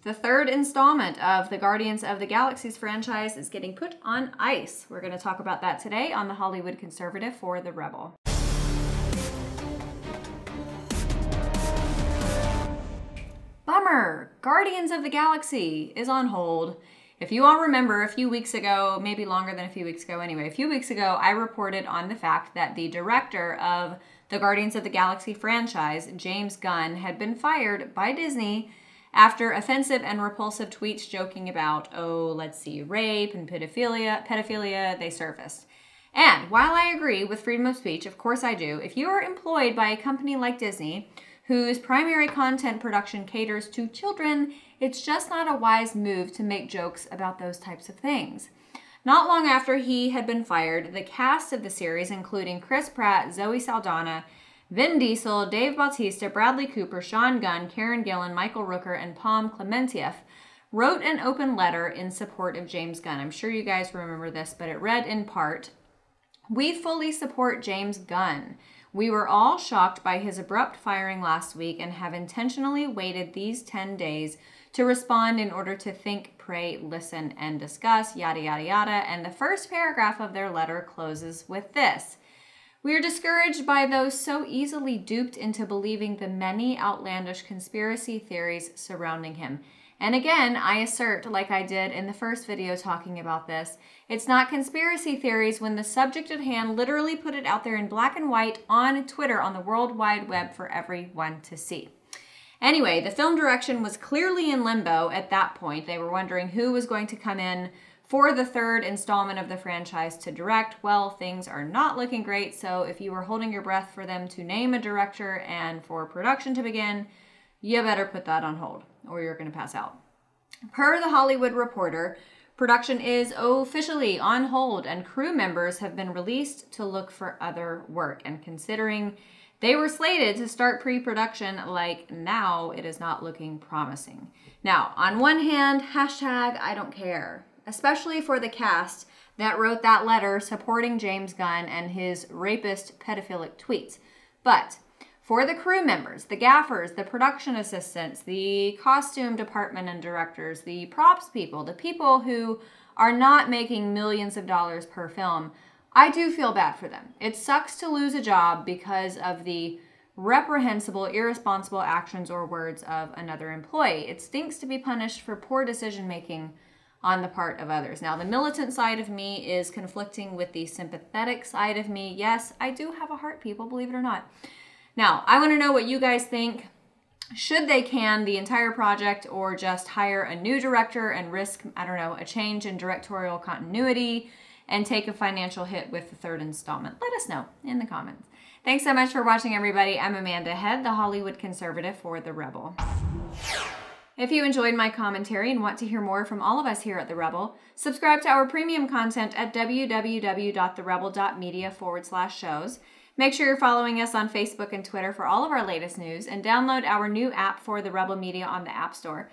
The third installment of the Guardians of the Galaxy's franchise is getting put on ice. We're going to talk about that today on The Hollywood Conservative for The Rebel. Bummer! Guardians of the Galaxy is on hold. If you all remember, a few weeks ago, maybe longer than a few weeks ago anyway, a few weeks ago, I reported on the fact that the director of the Guardians of the Galaxy franchise, James Gunn, had been fired by Disney after offensive and repulsive tweets joking about, rape and pedophilia, they surfaced. And while I agree with freedom of speech, of course I do, if you are employed by a company like Disney, whose primary content production caters to children, it's just not a wise move to make jokes about those types of things. Not long after he had been fired, the cast of the series, including Chris Pratt, Zoe Saldana, Vin Diesel, Dave Bautista, Bradley Cooper, Sean Gunn, Karen Gillan, Michael Rooker, and Pom Klementieff, wrote an open letter in support of James Gunn. I'm sure you guys remember this, but it read in part, "We fully support James Gunn. We were all shocked by his abrupt firing last week and have intentionally waited these 10 days to respond in order to think, pray, listen, and discuss, yada, yada, yada." And the first paragraph of their letter closes with this. "We are discouraged by those so easily duped into believing the many outlandish conspiracy theories surrounding him." And again, I assert, like I did in the first video talking about this, it's not conspiracy theories when the subject at hand literally put it out there in black and white on Twitter, on the World Wide Web for everyone to see. Anyway, the film direction was clearly in limbo at that point. They were wondering who was going to come in for the third installment of the franchise to direct. Well, things are not looking great, so if you were holding your breath for them to name a director and for production to begin, you better put that on hold or you're going to pass out. Per The Hollywood Reporter, production is officially on hold and crew members have been released to look for other work. And considering they were slated to start pre-production like now, it is not looking promising. Now, on one hand, hashtag I don't care, especially for the cast that wrote that letter supporting James Gunn and his rapist pedophilic tweets. But for the crew members, the gaffers, the production assistants, the costume department and directors, the props people, the people who are not making millions of dollars per film, I do feel bad for them. It sucks to lose a job because of the reprehensible, irresponsible actions or words of another employee. It stinks to be punished for poor decision-making on the part of others. Now, the militant side of me is conflicting with the sympathetic side of me. Yes, I do have a heart, people, believe it or not. Now, I want to know what you guys think. Should they can the entire project or just hire a new director and risk, a change in directorial continuity and take a financial hit with the third installment? Let us know in the comments. Thanks so much for watching, everybody. I'm Amanda Head, the Hollywood Conservative for The Rebel. If you enjoyed my commentary and want to hear more from all of us here at The Rebel, subscribe to our premium content at www.therebel.media/shows. Make sure you're following us on Facebook and Twitter for all of our latest news, and download our new app for The Rebel Media on the App Store.